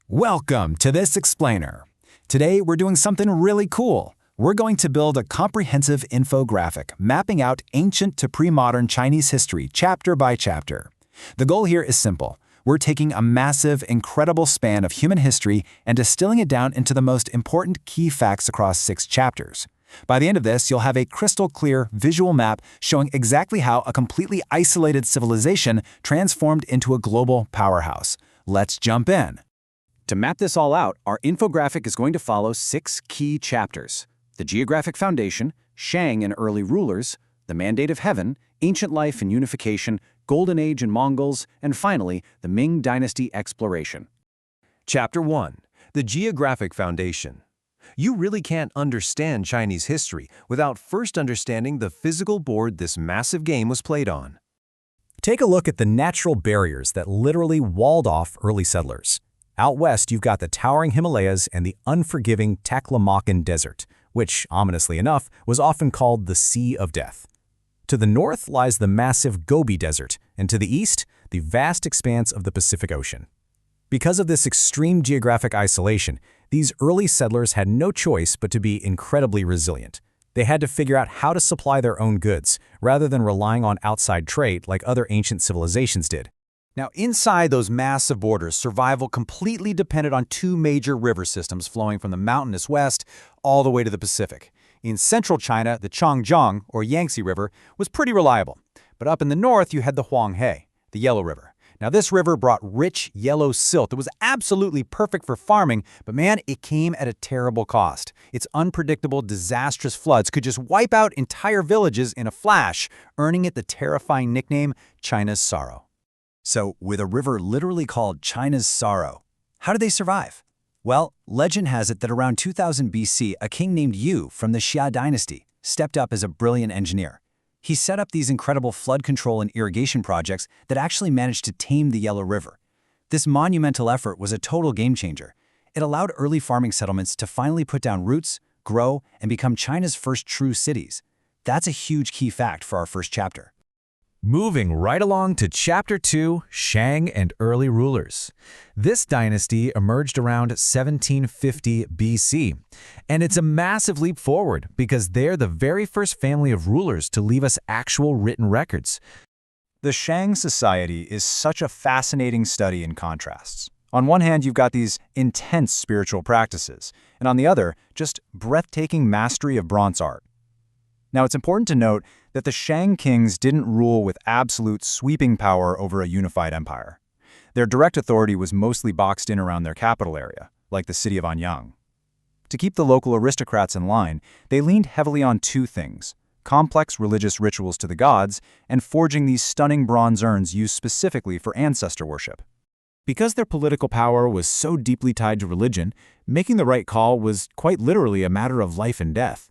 Welcome to this explainer. Today we're doing something really cool. We're going to build a comprehensive infographic mapping out ancient to pre-modern Chinese history chapter by chapter. The goal here is simple. We're taking a massive, incredible span of human history and distilling it down into the most important key facts across 6 chapters. By the end of this, you'll have a crystal clear visual map showing exactly how a completely isolated civilization transformed into a global powerhouse. Let's jump in. To map this all out, our infographic is going to follow 6 key chapters: the geographic foundation, Shang and early rulers, the mandate of heaven, ancient life and unification, golden age and Mongols, and finally, the Ming dynasty exploration. Chapter 1. The Geographic Foundation. You really can't understand Chinese history without first understanding the physical board this massive game was played on. Take a look at the natural barriers that literally walled off early settlers. Out west, you've got the towering Himalayas and the unforgiving Taklamakan Desert, which, ominously enough, was often called the Sea of Death. To the north lies the massive Gobi Desert, and to the east, the vast expanse of the Pacific Ocean. Because of this extreme geographic isolation, these early settlers had no choice but to be incredibly resilient. They had to figure out how to supply their own goods, rather than relying on outside trade like other ancient civilizations did. Now, inside those massive borders, survival completely depended on 2 major river systems flowing from the mountainous west all the way to the Pacific. In central China, the Changjiang, or Yangtze River, was pretty reliable. But up in the north, you had the Huanghe, the Yellow River. Now, this river brought rich yellow silt that was absolutely perfect for farming, but man, it came at a terrible cost. Its unpredictable, disastrous floods could just wipe out entire villages in a flash, earning it the terrifying nickname China's Sorrow. So, with a river literally called China's Sorrow, how did they survive? Well, legend has it that around 2000 BC, a king named Yu from the Xia dynasty stepped up as a brilliant engineer. He set up these incredible flood control and irrigation projects that actually managed to tame the Yellow River. This monumental effort was a total game changer. It allowed early farming settlements to finally put down roots, grow, and become China's first true cities. That's a huge key fact for our first chapter. Moving right along to Chapter 2, Shang and Early Rulers. This dynasty emerged around 1750 BC, and it's a massive leap forward because they're the very first family of rulers to leave us actual written records. The Shang society is such a fascinating study in contrasts. On one hand, you've got these intense spiritual practices, and on the other, just breathtaking mastery of bronze art. Now, it's important to note that the Shang kings didn't rule with absolute sweeping power over a unified empire. Their direct authority was mostly boxed in around their capital area, like the city of Anyang. To keep the local aristocrats in line, they leaned heavily on 2 things: complex religious rituals to the gods and forging these stunning bronze urns used specifically for ancestor worship. Because their political power was so deeply tied to religion, making the right call was quite literally a matter of life and death.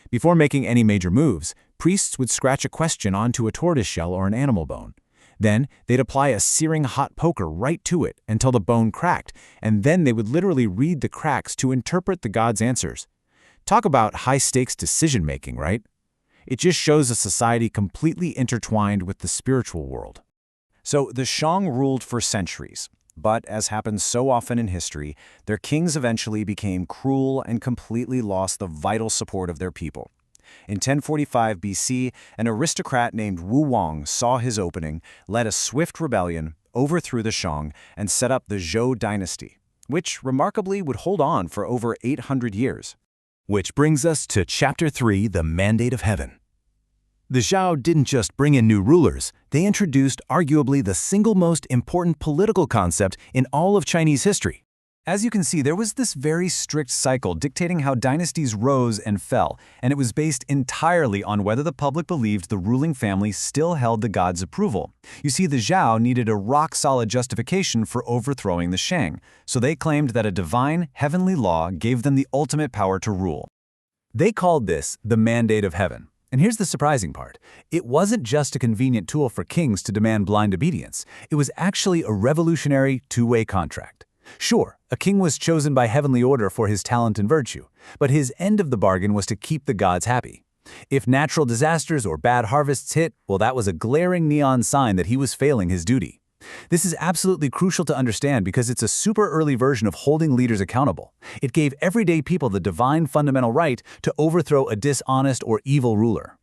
Before making any major moves, priests would scratch a question onto a tortoise shell or an animal bone. Then, they'd apply a searing hot poker right to it until the bone cracked, and then they would literally read the cracks to interpret the god's answers. Talk about high-stakes decision-making, right? It just shows a society completely intertwined with the spiritual world. So, the Shang ruled for centuries. But, as happens so often in history, their kings eventually became cruel and completely lost the vital support of their people. In 1045 BC, an aristocrat named Wu Wang saw his opening, led a swift rebellion, overthrew the Shang, and set up the Zhou dynasty, which remarkably would hold on for over 800 years. Which brings us to Chapter 3, the Mandate of Heaven. The Zhou didn't just bring in new rulers, they introduced arguably the single most important political concept in all of Chinese history. As you can see, there was this very strict cycle dictating how dynasties rose and fell, and it was based entirely on whether the public believed the ruling family still held the god's approval. You see, the Zhou needed a rock-solid justification for overthrowing the Shang, so they claimed that a divine, heavenly law gave them the ultimate power to rule. They called this the Mandate of Heaven. And here's the surprising part. It wasn't just a convenient tool for kings to demand blind obedience. It was actually a revolutionary two-way contract. Sure, a king was chosen by heavenly order for his talent and virtue, but his end of the bargain was to keep the gods happy. If natural disasters or bad harvests hit, well, that was a glaring neon sign that he was failing his duty. This is absolutely crucial to understand because it's a super early version of holding leaders accountable. It gave everyday people the divine fundamental right to overthrow a dishonest or evil ruler.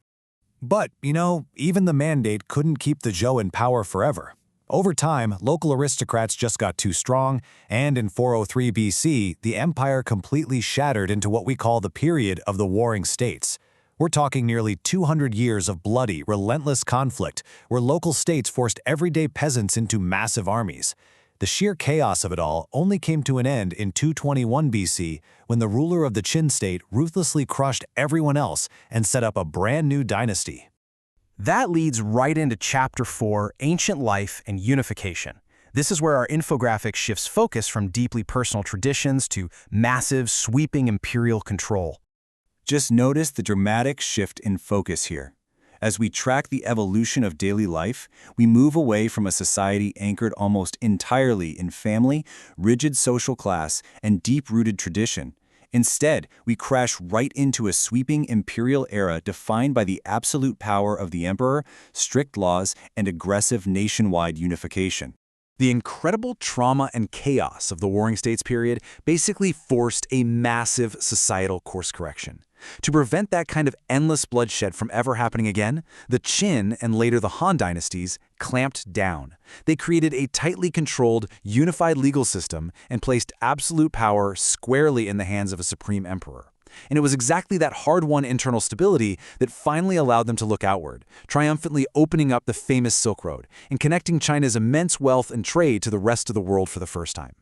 But, even the mandate couldn't keep the Zhou in power forever. Over time, local aristocrats just got too strong, and in 403 BC, the empire completely shattered into what we call the period of the Warring States. We're talking nearly 200 years of bloody, relentless conflict, where local states forced everyday peasants into massive armies. The sheer chaos of it all only came to an end in 221 BC, when the ruler of the Qin state ruthlessly crushed everyone else and set up a brand new dynasty. That leads right into Chapter 4, Ancient Life and Unification. This is where our infographic shifts focus from deeply personal traditions to massive, sweeping imperial control. Just notice the dramatic shift in focus here. As we track the evolution of daily life, we move away from a society anchored almost entirely in family, rigid social class, and deep-rooted tradition. Instead, we crash right into a sweeping imperial era defined by the absolute power of the emperor, strict laws, and aggressive nationwide unification. The incredible trauma and chaos of the Warring States period basically forced a massive societal course correction. To prevent that kind of endless bloodshed from ever happening again, the Qin and later the Han dynasties clamped down. They created a tightly controlled, unified legal system and placed absolute power squarely in the hands of a supreme emperor. And it was exactly that hard-won internal stability that finally allowed them to look outward, triumphantly opening up the famous Silk Road and connecting China's immense wealth and trade to the rest of the world for the first time.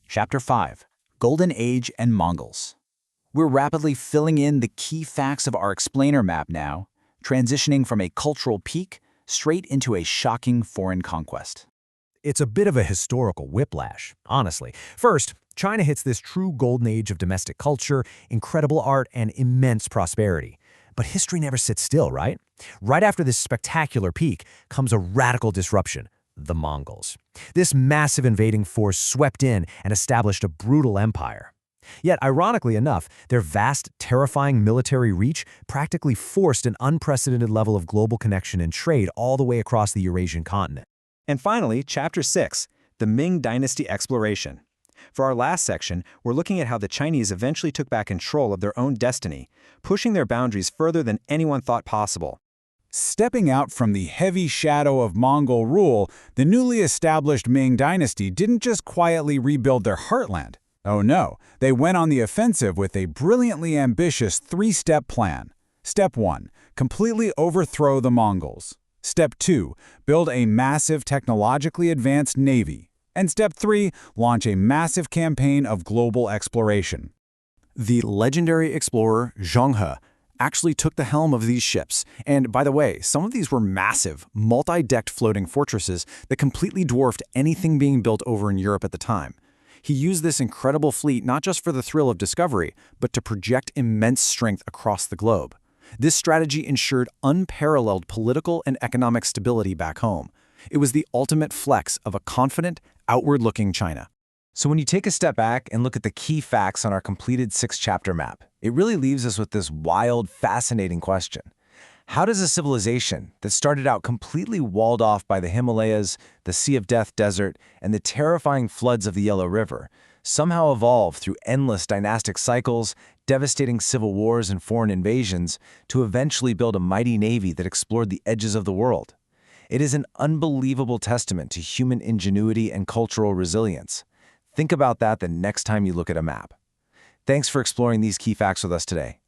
Chapter 5. Golden Age and Mongols. We're rapidly filling in the key facts of our explainer map now, transitioning from a cultural peak straight into a shocking foreign conquest. It's a bit of a historical whiplash, honestly. First, China hits this true golden age of domestic culture, incredible art, and immense prosperity. But history never sits still, right? Right after this spectacular peak comes a radical disruption: the Mongols. This massive invading force swept in and established a brutal empire. Yet, ironically enough, their vast, terrifying military reach practically forced an unprecedented level of global connection and trade all the way across the Eurasian continent. And finally, Chapter 6, the Ming Dynasty Exploration. For our last section, we're looking at how the Chinese eventually took back control of their own destiny, pushing their boundaries further than anyone thought possible. Stepping out from the heavy shadow of Mongol rule, the newly established Ming Dynasty didn't just quietly rebuild their heartland. Oh no, they went on the offensive with a brilliantly ambitious three-step plan. Step 1. Completely overthrow the Mongols. Step 2. Build a massive technologically advanced navy. And Step 3. Launch a massive campaign of global exploration. The legendary explorer Zheng He actually took the helm of these ships. And by the way, some of these were massive, multi-decked floating fortresses that completely dwarfed anything being built over in Europe at the time. He used this incredible fleet not just for the thrill of discovery, but to project immense strength across the globe. This strategy ensured unparalleled political and economic stability back home. It was the ultimate flex of a confident, outward-looking China. So when you take a step back and look at the key facts on our completed 6-chapter map, it really leaves us with this wild, fascinating question. How does a civilization that started out completely walled off by the Himalayas, the Sea of Death Desert, and the terrifying floods of the Yellow River somehow evolve through endless dynastic cycles, devastating civil wars, and foreign invasions to eventually build a mighty navy that explored the edges of the world? It is an unbelievable testament to human ingenuity and cultural resilience. Think about that the next time you look at a map. Thanks for exploring these key facts with us today.